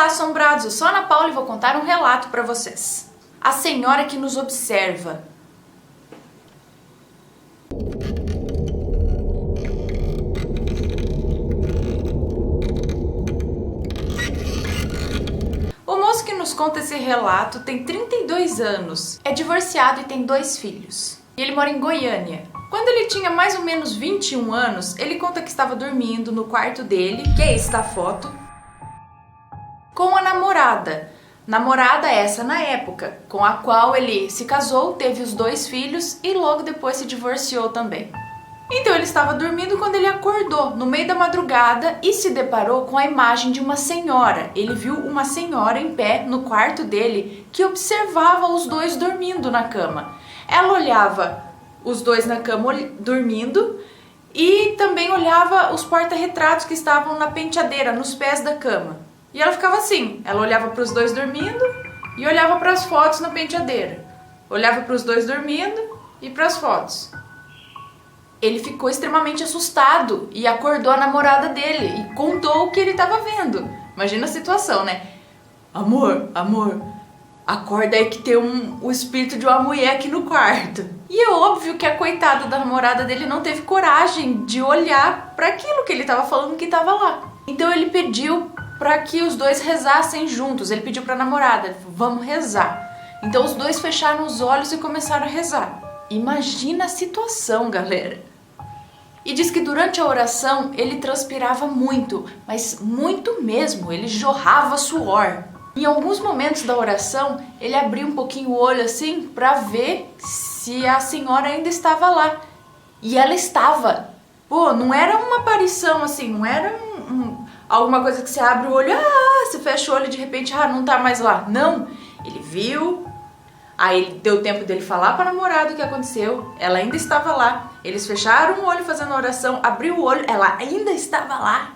assombrados, eu sou a Ana Paula e vou contar um relato para vocês. A senhora que nos observa. O moço que nos conta esse relato tem 32 anos, é divorciado e tem 2 filhos. E ele mora em Goiânia. Quando ele tinha mais ou menos 21 anos, ele conta que estava dormindo no quarto dele, que é esta foto, com a namorada. Namorada essa na época, com a qual ele se casou, teve os 2 filhos e logo depois se divorciou também. Então ele estava dormindo quando ele acordou no meio da madrugada e se deparou com a imagem de uma senhora. Ele viu uma senhora em pé no quarto dele que observava os 2 dormindo na cama. Ela olhava os 2 na cama dormindo e também olhava os porta-retratos que estavam na penteadeira, nos pés da cama. E ela ficava assim, ela olhava para os 2 dormindo e olhava para as fotos na penteadeira. Olhava para os 2 dormindo e para as fotos. Ele ficou extremamente assustado e acordou a namorada dele e contou o que ele estava vendo. Imagina a situação, né? Amor, acorda aí que tem o espírito de uma mulher aqui no quarto. E é óbvio que a coitada da namorada dele não teve coragem de olhar para aquilo que ele estava falando que estava lá. Então ele pediu para que os 2 rezassem juntos. Ele pediu para a namorada, vamos rezar. Então os 2 fecharam os olhos e começaram a rezar. Imagina a situação, galera. E diz que durante a oração ele transpirava muito, mas muito mesmo, ele jorrava suor. Em alguns momentos da oração, ele abria um pouquinho o olho assim para ver se a senhora ainda estava lá. E ela estava. Pô, não era uma aparição assim, não era alguma coisa que você abre o olho, você fecha o olho e de repente, não tá mais lá. Não, ele viu. Aí ele deu tempo dele falar para a namorada o que aconteceu, ela ainda estava lá. Eles fecharam o olho fazendo a oração, abriu o olho, ela ainda estava lá.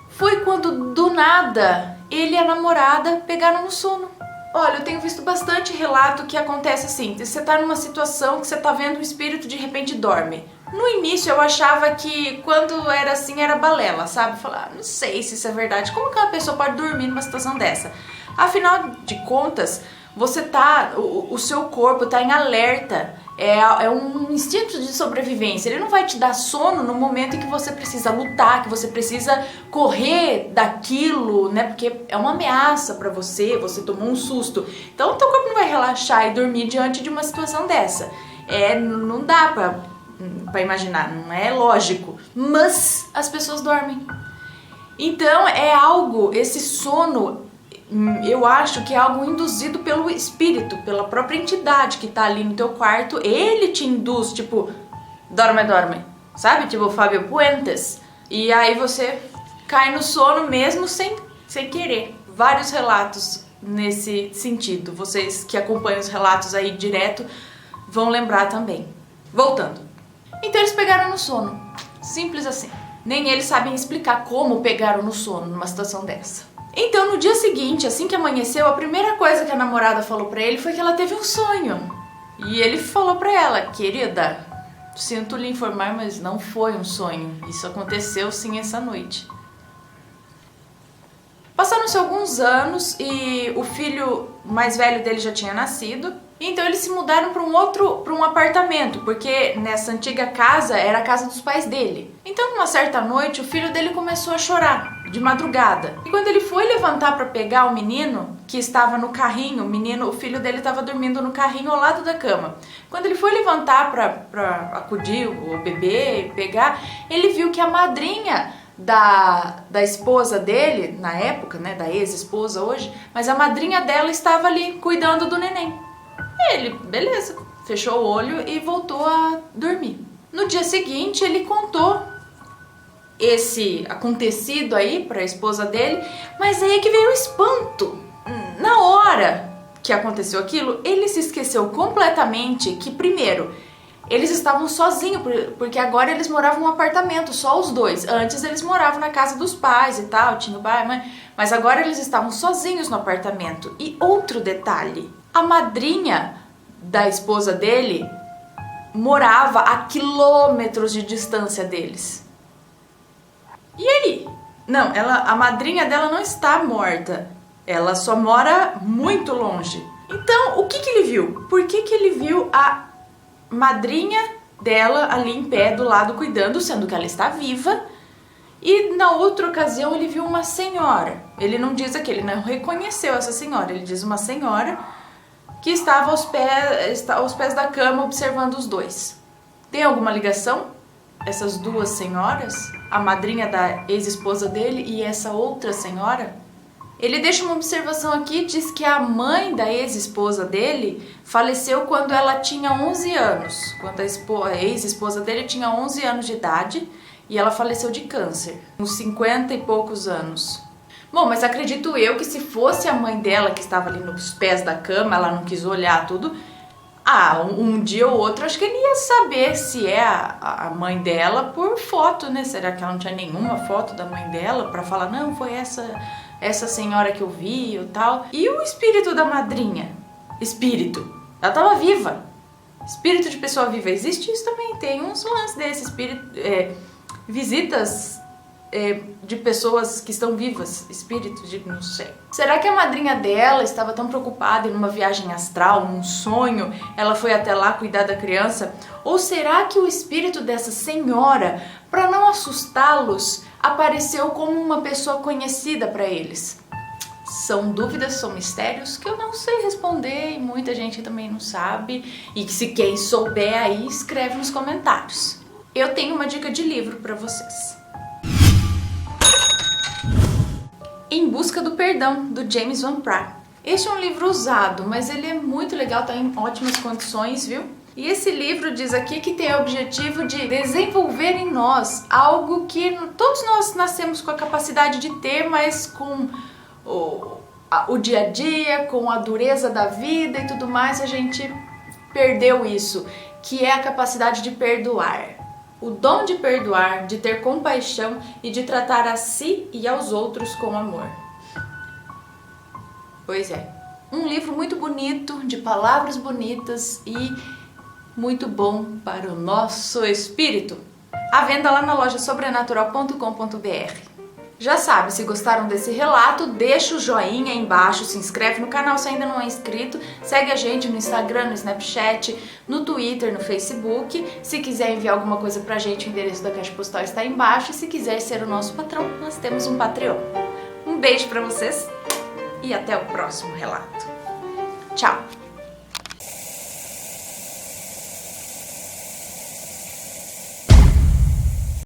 Foi quando, do nada, ele e a namorada pegaram no sono. Olha, eu tenho visto bastante relato que acontece assim, você tá numa situação que você tá vendo um espírito de repente dorme. No início eu achava que quando era assim era balela, sabe? Falar, não sei se isso é verdade, como que uma pessoa pode dormir numa situação dessa? Afinal de contas, você tá, o seu corpo tá em alerta, é um instinto de sobrevivência, ele não vai te dar sono no momento em que você precisa lutar, que você precisa correr daquilo, né, porque é uma ameaça pra você, você tomou um susto, então o teu corpo não vai relaxar e dormir diante de uma situação dessa, não dá pra imaginar, não é lógico, mas as pessoas dormem. Então é algo, esse sono, eu acho que é algo induzido pelo espírito, pela própria entidade que tá ali no teu quarto. Ele te induz, tipo, dorme, sabe? Tipo Fábio Puentes. E aí você cai no sono mesmo sem querer. Vários relatos nesse sentido. Vocês que acompanham os relatos aí direto vão lembrar também. Voltando. Então eles pegaram no sono. Simples assim. Nem eles sabem explicar como pegaram no sono numa situação dessa. Então, no dia seguinte, assim que amanheceu, a primeira coisa que a namorada falou pra ele foi que ela teve um sonho. E ele falou pra ela, querida, sinto lhe informar, mas não foi um sonho. Isso aconteceu sim essa noite. Passaram-se alguns anos e o filho mais velho dele já tinha nascido. Então eles se mudaram para um apartamento, porque nessa antiga casa era a casa dos pais dele. Então numa certa noite o filho dele começou a chorar, de madrugada. E quando ele foi levantar para pegar o menino, que estava no carrinho, o filho dele estava dormindo no carrinho ao lado da cama. Quando ele foi levantar para acudir o bebê e pegar, ele viu que a madrinha da esposa dele, na época, né, da ex-esposa hoje, mas a madrinha dela estava ali cuidando do neném. Ele, beleza, fechou o olho e voltou a dormir. No dia seguinte, ele contou esse acontecido aí para a esposa dele, mas aí que veio o espanto. Na hora que aconteceu aquilo, ele se esqueceu completamente que, primeiro, eles estavam sozinhos, porque agora eles moravam num apartamento, só os 2. Antes eles moravam na casa dos pais e tal, tinha o pai, mãe, mas agora eles estavam sozinhos no apartamento. E outro detalhe, a madrinha da esposa dele morava a quilômetros de distância deles. E aí? Não, a madrinha dela não está morta. Ela só mora muito longe. Então, o que ele viu? Por que ele viu a madrinha dela ali em pé do lado cuidando, sendo que ela está viva? E na outra ocasião ele viu uma senhora. Ele não diz aqui, ele não reconheceu essa senhora. Ele diz uma senhora que estava aos pés da cama observando os dois. Tem alguma ligação? Essas duas senhoras? A madrinha da ex-esposa dele e essa outra senhora? Ele deixa uma observação aqui, diz que a mãe da ex-esposa dele faleceu quando ela tinha 11 anos. Quando a ex-esposa dele tinha 11 anos de idade e ela faleceu de câncer, uns 50 e poucos anos. Bom, mas acredito eu que se fosse a mãe dela que estava ali nos pés da cama, ela não quis olhar tudo, um dia ou outro acho que ele ia saber se é a mãe dela por foto, né? Será que ela não tinha nenhuma foto da mãe dela para falar, não, foi essa senhora que eu vi ou tal? E o espírito da madrinha? Espírito. Ela estava viva. Espírito de pessoa viva. Existe isso também. Tem uns lances desses. Visitas de pessoas que estão vivas. Espíritos de não sei. Será que a madrinha dela estava tão preocupada em uma viagem astral, num sonho? Ela foi até lá cuidar da criança? Ou será que o espírito dessa senhora, para não assustá-los, apareceu como uma pessoa conhecida para eles? São dúvidas, são mistérios que eu não sei responder e muita gente também não sabe. E que se quem souber aí, escreve nos comentários. Eu tenho uma dica de livro para vocês. Em Busca do Perdão, do James Van Praagh. Este é um livro usado, mas ele é muito legal, está em ótimas condições, viu? E esse livro diz aqui que tem o objetivo de desenvolver em nós algo que todos nós nascemos com a capacidade de ter, mas com o dia a dia, com a dureza da vida e tudo mais, a gente perdeu isso, que é a capacidade de perdoar. O dom de perdoar, de ter compaixão e de tratar a si e aos outros com amor. Pois é, um livro muito bonito, de palavras bonitas e muito bom para o nosso espírito. À venda lá na loja sobrenatural.com.br. Já sabe, se gostaram desse relato, deixa o joinha aí embaixo, se inscreve no canal se ainda não é inscrito, segue a gente no Instagram, no Snapchat, no Twitter, no Facebook. Se quiser enviar alguma coisa pra gente, o endereço da caixa postal está aí embaixo. E se quiser ser o nosso patrão, nós temos um Patreon. Um beijo pra vocês e até o próximo relato. Tchau!